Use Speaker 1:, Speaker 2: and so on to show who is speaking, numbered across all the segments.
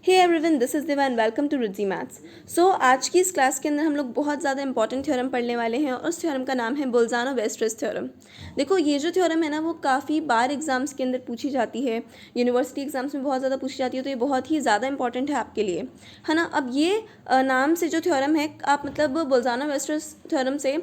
Speaker 1: Hey everyone, this is दिवा and welcome to Riji maths. सो आज की इस क्लास के अंदर हम लोग बहुत ज़्यादा इंपॉर्टेंट थ्योरम पढ़ने वाले हैं और उस थ्योरम का नाम है बोल्जानो-वेस्टरस थ्योरम। देखो, ये जो थ्योरम है ना, वो काफ़ी बार एग्जाम्स के अंदर पूछी जाती है, यूनिवर्सिटी एग्जाम्स में बहुत ज़्यादा पूछी जाती है, तो ये बहुत ही ज़्यादा इंपॉर्टेंट है आपके लिए, है ना। अब ये नाम से जो थ्योरम है, आप मतलब बोल्जानो-वेस्टरस थ्योरम से,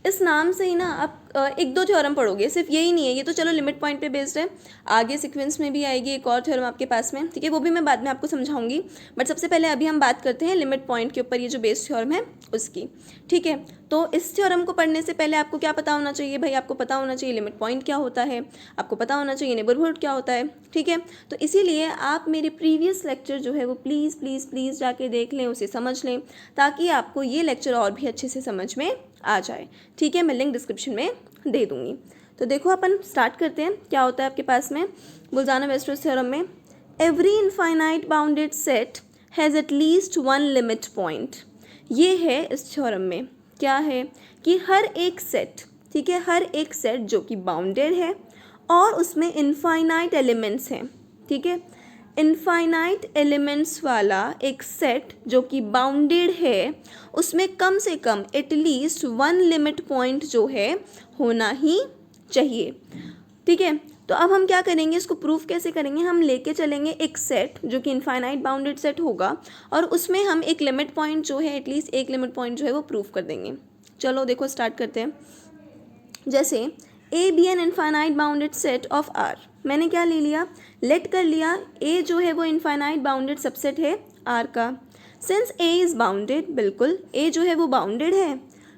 Speaker 1: इस नाम से ही ना आप एक दो थ्योरम पढ़ोगे, सिर्फ यही नहीं है, ये तो चलो लिमिट पॉइंट पे बेस्ड है। आगे सीक्वेंस में भी आएगी एक और थ्योरम आपके पास में, ठीक है, वो भी मैं बाद में आपको समझाऊंगी। बट सबसे पहले अभी हम बात करते हैं लिमिट पॉइंट के ऊपर, ये जो बेस्ड थ्योरम है उसकी, ठीक है। तो इस थ्योरम को पढ़ने से पहले आपको क्या पता होना चाहिए भाई? आपको पता होना चाहिए लिमिट पॉइंट क्या होता है, आपको पता होना चाहिए नेबरहुड क्या होता है, ठीक है। तो इसीलिए आप मेरे प्रीवियस लेक्चर जो है वो प्लीज़ प्लीज़ प्लीज़ जाके देख लें, उसे समझ लें, ताकि आपको ये लेक्चर और भी अच्छे से समझ में आ जाए, ठीक है। मैं लिंक डिस्क्रिप्शन में दे दूँगी। तो देखो, अपन स्टार्ट करते हैं। क्या होता है आपके पास में बोल्जानो-वेस्टरस थ्योरम में? Every infinite bounded set has at least one limit point. ये है इस थ्योरम में, क्या है कि हर एक सेट, ठीक है, हर एक सेट जो कि बाउंडेड है और उसमें इनफाइनाइट एलिमेंट्स हैं, ठीक है, इनफाइनाइट एलिमेंट्स वाला एक सेट जो कि बाउंडेड है, उसमें कम से कम एटलीस्ट वन लिमिट पॉइंट जो है होना ही चाहिए, ठीक है। तो अब हम क्या करेंगे, इसको प्रूफ कैसे करेंगे? हम लेके चलेंगे एक सेट जो कि इनफाइनाइट बाउंडेड सेट होगा और उसमें हम एक लिमिट पॉइंट जो है, एटलीस्ट एक लिमिट पॉइंट जो है वो प्रूफ कर देंगे। चलो देखो, स्टार्ट करते हैं। जैसे A be an infinite bounded set of R, मैंने क्या ले लिया, लेट कर लिया, ए जो है वो इनफाइनाइट बाउंडेड सबसेट है आर का। सिंस ए इज़ बाउंडेड, बिल्कुल ए जो है वो बाउंडेड है,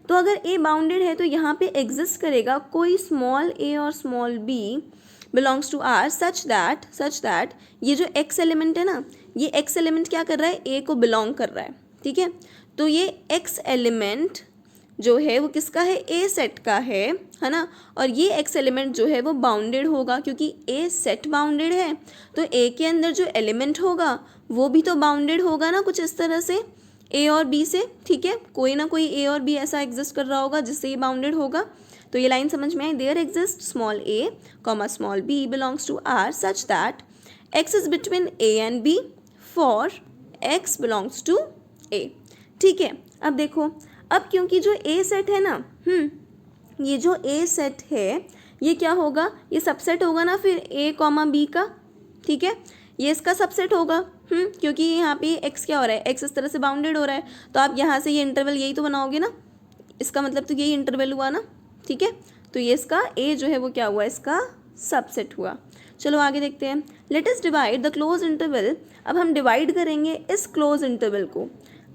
Speaker 1: तो अगर ए बाउंडेड है तो यहाँ पे एग्जिस्ट करेगा कोई स्मॉल ए और small B belongs to R such that ये जो एक्स एलिमेंट है ना, ये एक्स एलिमेंट क्या कर रहा है, ए को बिलोंग कर रहा है, ठीक है। तो ये एक्स एलिमेंट जो है वो किसका है, ए सेट का है ना। और ये एक्स एलिमेंट जो है वो बाउंडेड होगा, क्योंकि ए सेट बाउंडेड है तो ए के अंदर जो एलिमेंट होगा वो भी तो बाउंडेड होगा ना, कुछ इस तरह से ए और बी से, ठीक है। कोई ना कोई ए और बी ऐसा एग्जिस्ट कर रहा होगा जिससे ये बाउंडेड होगा। तो ये लाइन समझ में आई? There exist small a comma small B belongs to R such that x is between a and b for x belongs to a, ठीक है। अब देखो, अब क्योंकि जो ए सेट है ना, ये जो ए सेट है ये क्या होगा, ये सबसेट होगा ना फिर ए कॉमा बी का, ठीक है, ये इसका सबसेट होगा, क्योंकि यहाँ पे एक्स क्या हो रहा है, एक्स इस तरह से बाउंडेड हो रहा है, तो आप यहाँ से ये इंटरवल यही तो बनाओगे ना, इसका मतलब तो यही इंटरवल हुआ ना, ठीक है। तो ये इसका ए जो है वो क्या हुआ, इसका सबसेट हुआ। चलो आगे देखते हैं। Let us divide the closed interval. अब हम डिवाइड करेंगे इस क्लोज इंटरवल को।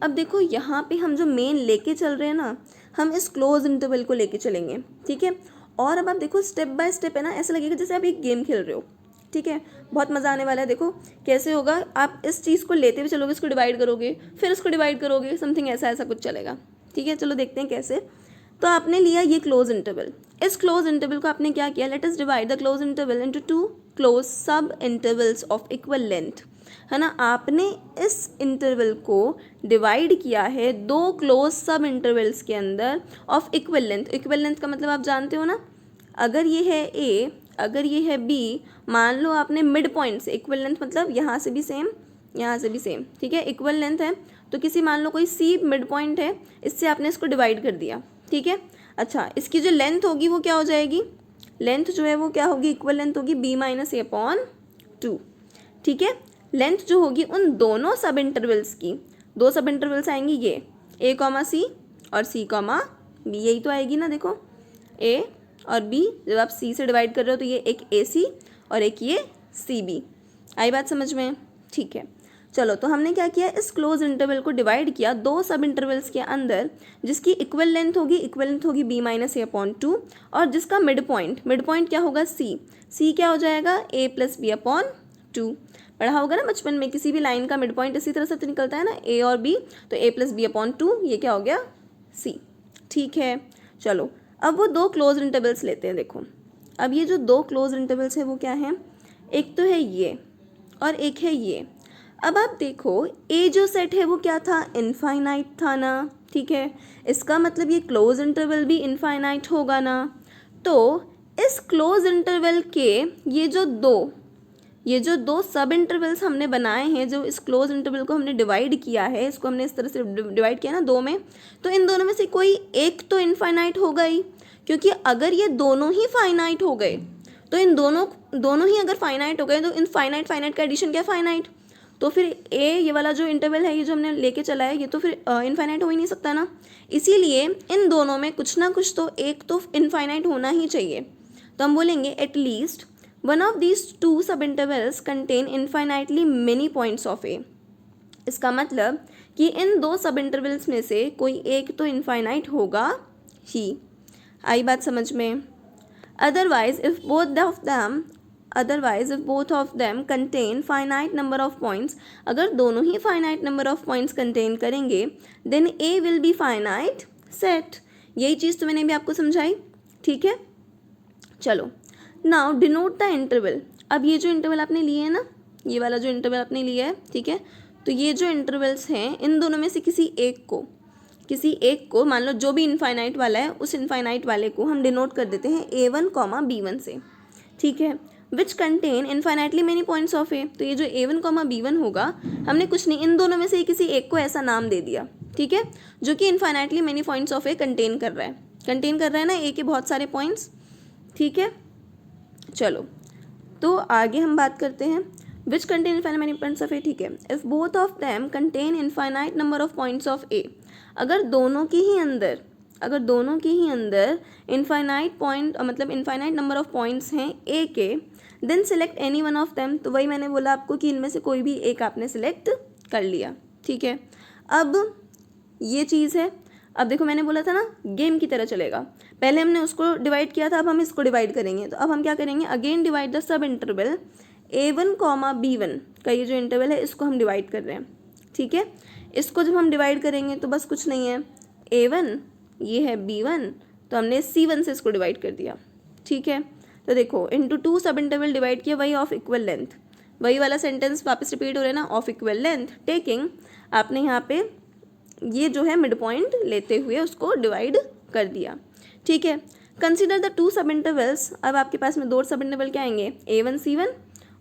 Speaker 1: अब देखो, यहाँ पे हम जो मेन लेके चल रहे हैं ना, हम इस क्लोज इंटरवल को लेके चलेंगे, ठीक है। और अब आप देखो, स्टेप बाय स्टेप है ना, ऐसा लगेगा जैसे आप एक गेम खेल रहे हो, ठीक है। बहुत मज़ा आने वाला है। देखो कैसे होगा, आप इस चीज़ को लेते हुए चलोगे, इसको डिवाइड करोगे, फिर इसको डिवाइड करोगे, समथिंग ऐसा ऐसा कुछ चलेगा, ठीक है। चलो देखते हैं कैसे। तो आपने लिया ये क्लोज इंटरवल, इस क्लोज इंटरवल को आपने क्या किया, let us divide the closed interval into two close सब इंटरवल्स ऑफ इक्वल लेंथ, है ना। आपने इस इंटरवल को डिवाइड किया है दो क्लोज सब इंटरवल्स के अंदर of equal length. Equal length का मतलब आप जानते हो ना, अगर ये है ए, अगर ये है बी, मान लो आपने मिड पॉइंट से, इक्वल लेंथ मतलब यहाँ से भी सेम, यहाँ से भी सेम, ठीक है, इक्वल लेंथ है, तो किसी मान लो कोई सी मिड पॉइंट है, इससे आपने इसको डिवाइड कर दिया, ठीक है। अच्छा, इसकी जो लेंथ होगी वो क्या हो जाएगी, लेंथ जो है वो क्या होगी, इक्वल लेंथ होगी बी माइनस ए अपॉन टू, ठीक है। लेंथ जो होगी उन दोनों सब इंटरवल्स की, दो सब इंटरवल्स आएंगी, ये ए कॉमा सी और सी कॉमा बी, यही तो आएगी ना। देखो ए और बी, जब आप सी से डिवाइड कर रहे हो तो ये एक ए सी और एक ये सी बी, आई बात समझ में? ठीक है। चलो, तो हमने क्या किया, इस क्लोज इंटरवल को डिवाइड किया दो सब इंटरवल्स के अंदर, जिसकी इक्वल लेंथ होगी बी माइनस ए अपॉन टू, और जिसका मिड पॉइंट क्या होगा, सी क्या हो जाएगा, ए प्लस बी अपॉन टू। पढ़ा होगा ना बचपन में, किसी भी लाइन का मिड पॉइंट इसी तरह से तो निकलता है ना, ए और बी, तो ए प्लस बी अपॉन टू, ये क्या हो गया, सी, ठीक है। चलो, अब वो दो क्लोज इंटरवल्स लेते हैं। देखो, अब ये जो दो क्लोज इंटरवल्स है वो क्या है, एक तो है ये और एक है ये। अब आप देखो, ए जो सेट है वो क्या था, इनफाइनाइट था ना, ठीक है। इसका मतलब ये क्लोज इंटरवल भी इनफाइनाइट होगा ना। तो इस क्लोज इंटरवल के ये जो दो ये जो दो सब इंटरवल्स हमने बनाए हैं, जो इस क्लोज इंटरवल को हमने डिवाइड किया है, इसको हमने इस तरह से डिवाइड किया ना दो में, तो इन दोनों में से कोई एक तो इनफाइनाइट होगा ही, क्योंकि अगर ये दोनों ही फाइनाइट हो गए तो इन दोनों ही अगर फाइनाइट हो गए तो इन फाइनाइट का एडिशन क्या फाइनाइट, तो फिर ये वाला जो इंटरवल है, ये जो हमने लेके चला है, ये तो फिर इनफाइनाइट हो ही नहीं सकता ना। इसीलिए इन दोनों में कुछ ना कुछ तो एक तो इनफाइनाइट होना ही चाहिए। तो हम बोलेंगे at least one of these two sub intervals contain infinitely many points of a. इसका मतलब कि इन दो सब इंटरवल्स में से कोई एक तो इनफाइनाइट होगा ही। आई बात समझ में? Otherwise if both of them contain finite number of points, अगर दोनों ही finite number of points contain करेंगे then a will be finite set. यही चीज़ तो मैंने भी आपको समझाई, ठीक है। चलो नाउ डिनोट द इंटरवल। अब ये जो इंटरवल आपने लिए है ना, ये वाला जो इंटरवल आपने लिया है, ठीक है, तो ये जो इंटरवल्स हैं इन दोनों में से किसी एक को मान लो जो भी इनफाइनाइट वाला है, उस इनफाइनाइट वाले को हम डिनोट कर देते हैं a1, b1 से, ठीक है, which contain infinitely many points of a. तो ये जो a1, b1 होगा, हमने कुछ नहीं, इन दोनों में से किसी एक को ऐसा नाम दे दिया, ठीक है, जो कि infinitely many points of a contain कर रहा है ना ए के बहुत सारे पॉइंट्स, ठीक है। चलो तो आगे हम बात करते हैं which contain infinite many points of a, ठीक है। If both of them contain infinite number of points of a, अगर दोनों के ही अंदर इनफाइनाइट पॉइंट मतलब इनफाइनाइट नंबर ऑफ पॉइंट्स हैं ए के, then select any one of them. तो वही मैंने बोला आपको कि इनमें से कोई भी एक आपने सिलेक्ट कर लिया, ठीक है। अब ये चीज़ है, अब देखो मैंने बोला था ना गेम की तरह चलेगा, पहले हमने उसको डिवाइड किया था, अब हम इसको डिवाइड करेंगे। तो अब हम क्या करेंगे, again divide the sub interval a1, b1 का ये जो इंटरवल है इसको हम डिवाइड कर रहे हैं, ठीक है। इसको जब हम डिवाइड करेंगे तो बस कुछ नहीं है, a1 ये है b1, तो हमने c1 से इसको डिवाइड कर दिया, ठीक है। तो देखो इंटू टू सब इंटरवल डिवाइड किया, वही ऑफ इक्वल लेंथ, वही वाला सेंटेंस वापस रिपीट हो रहा है ना, ऑफ इक्वल लेंथ टेकिंग, आपने यहाँ पे ये जो है मिड पॉइंट लेते हुए उसको डिवाइड कर दिया, ठीक है। Consider the two sub intervals, अब आपके पास में दो सब इंटरवल क्या आएंगे, a1, c1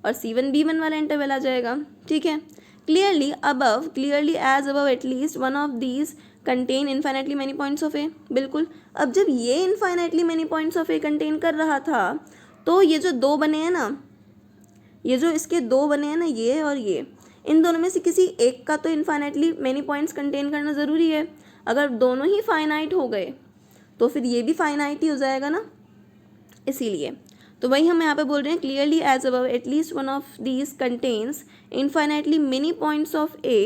Speaker 1: और c1, b1 वाला इंटरवल आ जाएगा, ठीक है। Clearly as above at least one of these contain infinitely many points of a, बिल्कुल। अब जब ये infinitely many points of a contain कर रहा था, तो ये जो दो बने हैं ना, ये जो इसके दो बने हैं ना, ये और ये, इन दोनों में से किसी एक का तो इनफाइनाइटली मेनी पॉइंट्स कंटेन करना ज़रूरी है। अगर दोनों ही फाइनाइट हो गए तो फिर ये भी फाइनाइट ही हो जाएगा ना, इसीलिए तो वही हम यहाँ पे बोल रहे हैं clearly as above at least one of these contains infinitely many points of A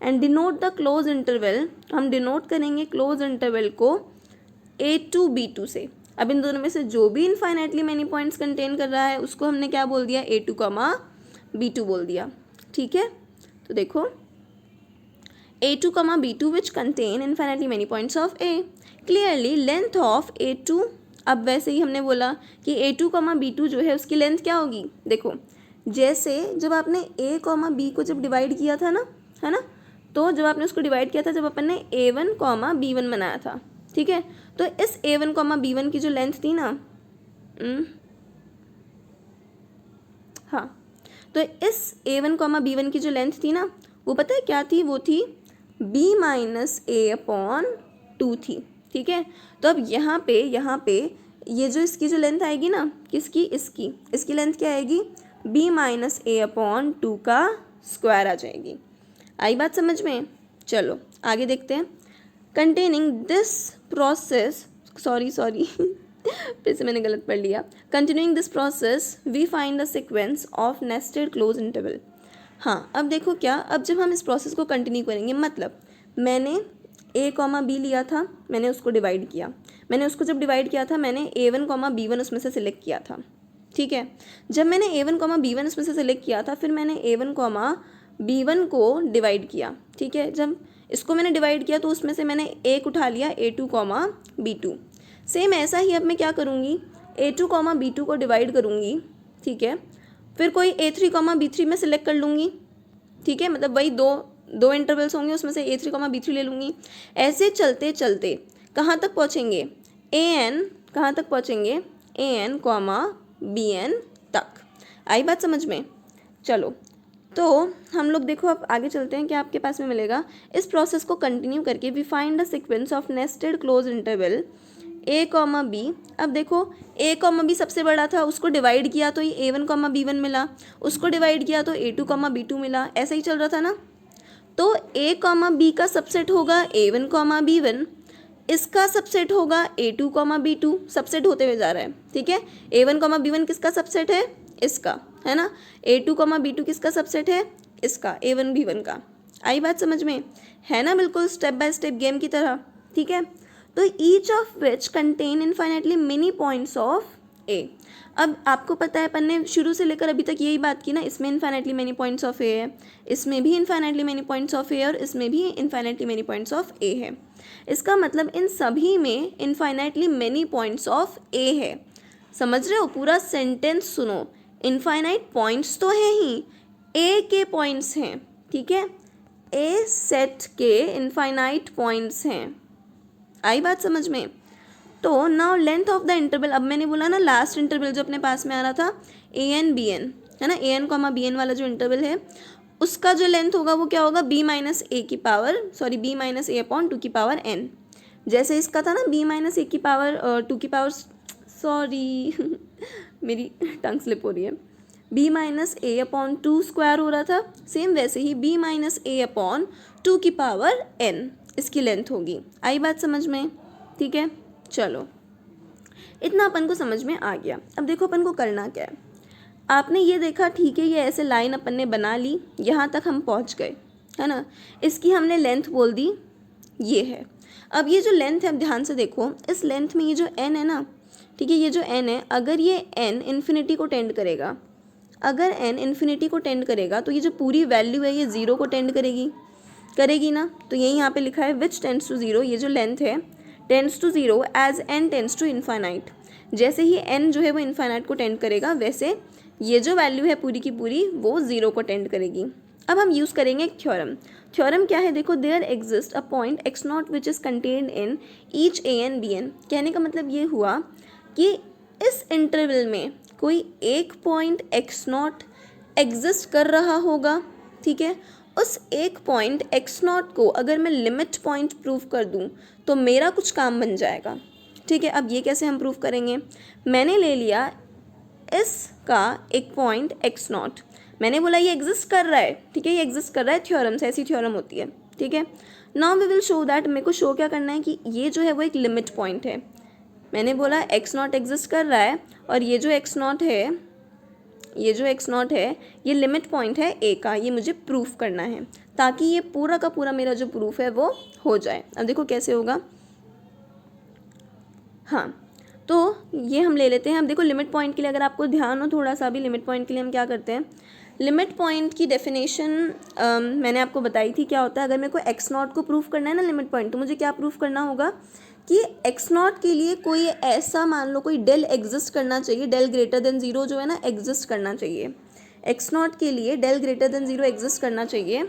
Speaker 1: and denote the closed interval. हम डिनोट करेंगे क्लोज इंटरवल को a2, b2 से। अब इन दोनों में से जो भी इनफाइनाइटली मेनी पॉइंट्स कंटेन कर रहा है उसको हमने क्या बोल दिया, a2, b2 बोल दिया, ठीक है। तो देखो a2, b2 which contain infinitely many points of a, clearly length of a2, अब वैसे ही हमने बोला कि a2, b2 जो है उसकी लेंथ क्या होगी, देखो जैसे जब आपने a, b को जब डिवाइड किया था ना, है ना, तो जब आपने उसको डिवाइड किया था, जब अपन ने a1, b1 बनाया था, ठीक है, तो इस a1, b1 की जो लेंथ थी ना, हाँ, तो इस a1, b1 की जो लेंथ थी ना, वो पता है क्या थी, वो थी b माइनस a/2 थी, ठीक है। तो अब यहाँ पे ये जो इसकी जो लेंथ आएगी ना, किसकी, इसकी लेंथ क्या आएगी, b माइनस a/2 का स्क्वायर आ जाएगी। आई बात समझ में? चलो आगे देखते हैं। कंटेनिंग दिस प्रोसेस, सॉरी फिर से मैंने गलत पढ़ लिया। Continuing this process we find the sequence of nested closed interval. हाँ, अब देखो क्या, अब जब हम इस प्रोसेस को कंटिन्यू करेंगे, मतलब मैंने a, b लिया था, मैंने उसको डिवाइड किया, मैंने उसको जब डिवाइड किया था मैंने a1, b1 उसमें से सिलेक्ट किया था, ठीक है। जब मैंने a1, b1 उसमें से सिलेक्ट किया था, फिर मैंने a1, b1 को डिवाइड किया, ठीक है। जब इसको मैंने डिवाइड किया तो उसमें से मैंने एक उठा लिया a2, b2। सेम ऐसा ही अब मैं क्या करूँगी, a2, b2 को डिवाइड करूँगी, ठीक है, फिर कोई a3, b3 में सिलेक्ट कर लूँगी, ठीक है, मतलब वही दो इंटरवल्स होंगे, उसमें से a3, b3 ले लूँगी। ऐसे चलते चलते कहाँ तक पहुँचेंगे, कहाँ तक पहुँचेंगे, an, bn तक। आई बात समझ में? चलो, तो हम लोग देखो अब आगे चलते हैं, क्या आपके पास में मिलेगा। इस प्रोसेस को कंटिन्यू करके we find the sequence of nested closed interval a comma B. अब देखो a कॉमा बी सबसे बड़ा था, उसको डिवाइड किया तो ये a1 कॉमा b1 मिला, उसको डिवाइड किया तो a2 कॉमा b2 मिला, ऐसा ही चल रहा था ना। तो a कॉमा b का सबसेट होगा a1 कॉमा b1, इसका सबसेट होगा a2 कॉमा b2, सबसेट होते हुए जा रहा है, ठीक है। a1 कॉमा b1 किसका सबसेट है, इसका, है ना। a2 कॉमा b2 किसका सबसेट है, इसका, a1 b1 का। आई बात समझ में, है ना, बिल्कुल स्टेप बाय स्टेप गेम की तरह, ठीक है। तो each of which contain infinitely many points of a. अब आपको पता है अपन ने शुरू से लेकर अभी तक यही बात की ना, इसमें इनफाइनाइटली मेनी पॉइंट्स ऑफ ए है, इसमें भी इनफाइनाइटली मेनी पॉइंट्स ऑफ ए और इसमें भी इनफाइनाइटली मेनी पॉइंट्स ऑफ ए है। इसका मतलब इन सभी में इनफाइनाइटली मेनी पॉइंट्स ऑफ ए है। समझ रहे हो, पूरा सेंटेंस सुनो, इनफाइनाइट पॉइंट्स तो है ही, ए के पॉइंट्स हैं, ठीक है, ए सेट के इनफाइनाइट पॉइंट्स हैं। आई बात समझ में। तो now length of the interval, अब मैंने बोला ना लास्ट इंटरवल जो अपने पास में आ रहा था ए एन बी एन, है ना, A N comma B N वाला जो इंटरवल है उसका जो लेंथ होगा वो क्या होगा, b माइनस ए की पावर, सॉरी b माइनस ए अपॉन 2 की पावर n। जैसे इसका था ना b माइनस ए की पावर 2 की पावर, सॉरी मेरी टंग स्लिप हो रही है, b माइनस ए अपॉन 2 स्क्वायर हो रहा था, सेम वैसे ही b माइनस ए अपॉन 2 की पावर n इसकी लेंथ होगी। आई बात समझ में, ठीक है। चलो, इतना अपन को समझ में आ गया। अब देखो अपन को करना क्या है। आपने ये देखा, ठीक है, ये ऐसे लाइन अपन ने बना ली, यहाँ तक हम पहुँच गए, है ना। इसकी हमने लेंथ बोल दी, ये है। अब ये जो लेंथ है, अब ध्यान से देखो, इस लेंथ में ये जो n है ना, ठीक है, ये जो n है, अगर ये n इन्फिनिटी को टेंड करेगा, अगर n इन्फिनिटी को टेंड करेगा तो ये जो पूरी वैल्यू है ये ज़ीरो को टेंड करेगी ना। तो यही यहाँ पे लिखा है विच टेंड्स टू ज़ीरो, ये जो लेंथ है tends to zero as n tends to infinite. जैसे ही n जो है वो इन्फाइनाइट को टेंड करेगा, वैसे ये जो वैल्यू है पूरी की पूरी वो ज़ीरो को टेंड करेगी। अब हम यूज़ करेंगे एक थ्योरम। थ्योरम क्या है, देखो, there exist a point x not which is contained in each a n b n। कहने का मतलब ये हुआ कि इस इंटरवल में कोई एक पॉइंट x नॉट एग्जिस्ट कर रहा होगा, ठीक है। उस एक पॉइंट x नॉट को अगर मैं लिमिट पॉइंट प्रूव कर दूं तो मेरा कुछ काम बन जाएगा, ठीक है। अब ये कैसे हम प्रूव करेंगे, मैंने ले लिया इसका एक पॉइंट x नॉट, मैंने बोला ये एग्जिस्ट कर रहा है, ठीक है, ये एग्जिस्ट कर रहा है, थ्योरम से ऐसी थ्योरम होती है, ठीक है। Now we will show that, मेरे को शो क्या करना है कि ये जो है वो एक लिमिट पॉइंट है। मैंने बोला x नॉट एग्जिस्ट कर रहा है और ये जो x नॉट है, ये जो x नॉट है ये लिमिट पॉइंट है a का, ये मुझे प्रूफ करना है ताकि ये पूरा का पूरा मेरा जो प्रूफ है वो हो जाए। अब देखो कैसे होगा, हाँ, तो ये हम ले लेते हैं। अब देखो लिमिट पॉइंट के लिए अगर आपको ध्यान हो थोड़ा सा भी, लिमिट पॉइंट के लिए हम क्या करते हैं, लिमिट पॉइंट की डेफिनेशन मैंने आपको बताई थी क्या होता है। अगर मेरे को एक्स नॉट को प्रूफ करना है ना लिमिट पॉइंट, तो मुझे क्या प्रूफ करना होगा कि एक्स नॉट के लिए कोई ऐसा, मान लो कोई डेल एग्जिस्ट करना चाहिए, डेल ग्रेटर देन ज़ीरो जो है ना एग्जिस्ट करना चाहिए। एक्स नॉट के लिए del greater than zero exist करना चाहिए,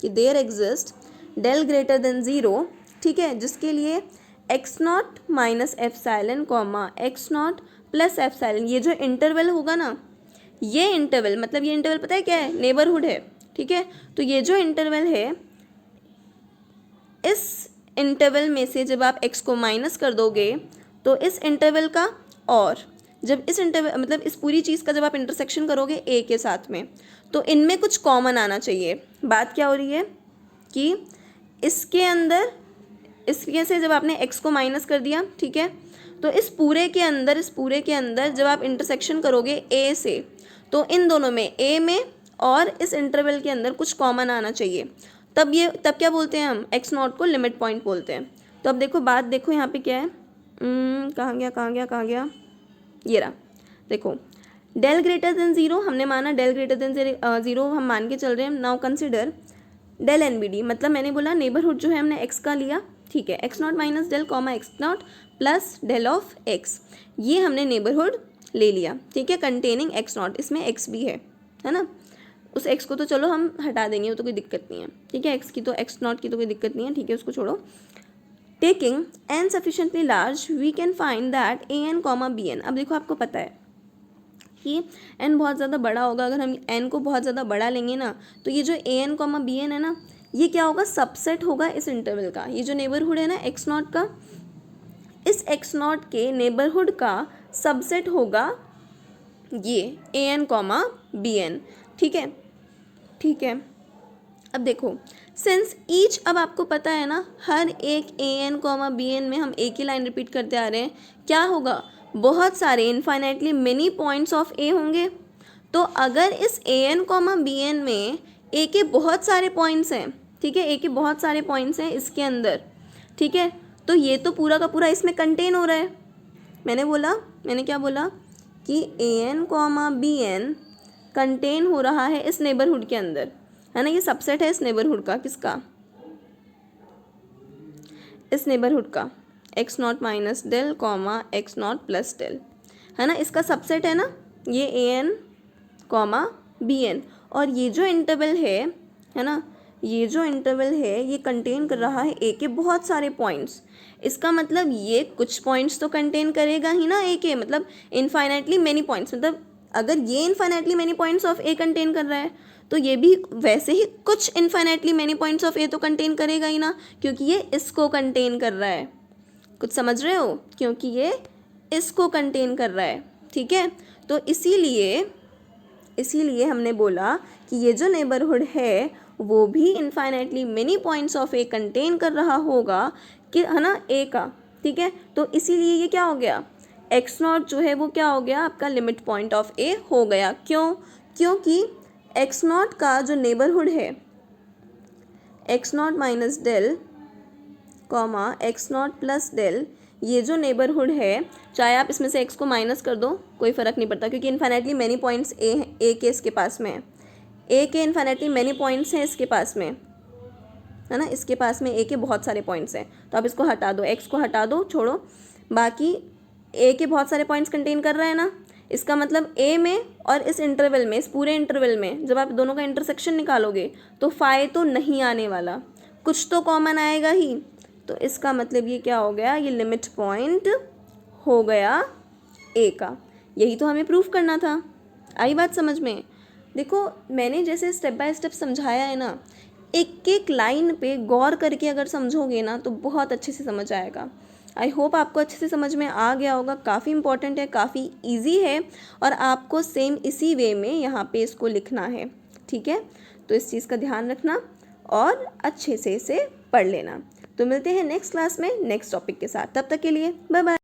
Speaker 1: कि there exist del greater than zero, ठीक है, जिसके लिए X not minus epsilon comma X not plus epsilon, ये जो इंटरवल होगा ना, ये इंटरवल मतलब ये इंटरवल पता है क्या है, नेबरहुड है, ठीक है। तो ये जो इंटरवल है, इस इंटरवल में से जब आप x को माइनस कर दोगे तो इस इंटरवल का, और जब इस इंटरवल मतलब इस पूरी चीज़ का जब आप इंटरसेक्शन करोगे a के साथ में, तो इनमें कुछ कॉमन आना चाहिए। बात क्या हो रही है कि इसके अंदर, इसके से जब आपने x को माइनस कर दिया, ठीक है, तो इस पूरे के अंदर जब आप इंटरसेक्शन करोगे a से, तो इन दोनों में a में और इस इंटरवल के अंदर कुछ कॉमन आना चाहिए। तब क्या बोलते हैं हम, एक्स नॉट को लिमिट पॉइंट बोलते हैं। तो अब देखो बात देखो यहाँ पे क्या है, कहाँ गया, ये रहा। देखो डेल ग्रेटर देन ज़ीरो हमने माना, डेल ग्रेटर देन ज़ीरो हम मान के चल रहे हैं। Now consider del N B D, मतलब मैंने बोला नेबरहुड जो है हमने एक्स का लिया, ठीक है, X not minus del comma X not plus del of X, ये हमने नेबरहुड ले लिया, ठीक है, कंटेनिंग एक्स नॉट, इसमें एक्स भी है ना। उस x को तो चलो हम हटा देंगे, वो तो कोई दिक्कत नहीं है, ठीक है, x की तो x नॉट की तो कोई दिक्कत नहीं है, ठीक है, उसको छोड़ो। Taking n sufficiently large we can find that a n comma B N. अब देखो आपको पता है कि n बहुत ज़्यादा बड़ा होगा। अगर हम n को बहुत ज़्यादा बड़ा लेंगे ना, तो ये जो an, bn है ना, ये क्या होगा, सबसेट होगा इस इंटरवल का। ये जो नेबरहुड है ना x नॉट का, इस x नॉट के नेबरहुड का सबसेट होगा ये an, bn। ठीक है, ठीक है। अब देखो, सिंस ईच, अब आपको पता है ना, हर एक an, bn में हम एक ही लाइन रिपीट करते आ रहे हैं, क्या होगा, बहुत सारे infinitely many points of a होंगे। तो अगर इस an, bn में a के बहुत सारे पॉइंट्स हैं, ठीक है, a के बहुत सारे पॉइंट्स हैं इसके अंदर, ठीक है, तो ये तो पूरा का पूरा इसमें कंटेन हो रहा है। मैंने क्या बोला कि an, bn कंटेन हो रहा है इस नेबरहुड के अंदर, है ना, ये सबसेट है इस नेबरहुड का, किसका, इस नेबरहुड का x not minus del, x not plus del, है ना, इसका सबसेट है ना ये an, bn। और ये जो इंटरवल है ना, ये जो इंटरवल है ये कंटेन कर रहा है a के बहुत सारे पॉइंट्स। इसका मतलब ये कुछ पॉइंट्स तो कंटेन करेगा ही ना a के, मतलब इनफाइनाइटली मेनी पॉइंट्स। मतलब अगर ये infinitely many points of a contain कर रहा है, तो ये भी वैसे ही कुछ infinitely many points of a तो कंटेन करेगा ही ना, क्योंकि ये इसको कंटेन कर रहा है। कुछ समझ रहे हो, क्योंकि ये इसको कंटेन कर रहा है, ठीक है। तो इसीलिए हमने बोला कि ये जो नेबरहुड है वो भी infinitely many points of a contain कर रहा होगा, कि है ना, ए का, ठीक है। तो इसीलिए ये क्या हो गया, एक्स नॉट जो है वो क्या हो गया, आपका लिमिट पॉइंट ऑफ ए हो गया। क्यों, क्योंकि एक्स नॉट का जो नेबरहुड है, X not minus del, X not plus del, ये जो नेबरहुड है, चाहे आप इसमें से x को माइनस कर दो, कोई फ़र्क नहीं पड़ता, क्योंकि इन्फाइनाइटली मैनी पॉइंट्स a के इसके पास में है, a के इन्फाइनाइटली मैनी पॉइंट्स हैं इसके पास में, है ना, इसके पास में a के बहुत सारे पॉइंट्स हैं। तो आप इसको हटा दो, x को हटा दो, छोड़ो, बाकी a के बहुत सारे पॉइंट्स कंटेन कर रहा है ना। इसका मतलब a में और इस इंटरवल में, इस पूरे इंटरवल में जब आप दोनों का इंटरसेक्शन निकालोगे तो फाई तो नहीं आने वाला, कुछ तो कॉमन आएगा ही। तो इसका मतलब ये क्या हो गया, ये लिमिट पॉइंट हो गया a का। यही तो हमें प्रूफ करना था। आई बात समझ में? देखो, मैंने जैसे स्टेप बाय स्टेप समझाया है ना, एक एक लाइन पे गौर करके अगर समझोगे ना तो बहुत अच्छे से समझ आएगा। आई होप आपको अच्छे से समझ में आ गया होगा। काफ़ी इंपॉर्टेंट है, काफ़ी ईजी है, और आपको सेम इसी वे में यहाँ पे इसको लिखना है, ठीक है। तो इस चीज़ का ध्यान रखना और अच्छे से इसे पढ़ लेना। तो मिलते हैं नेक्स्ट क्लास में नेक्स्ट टॉपिक के साथ। तब तक के लिए बाय बाय।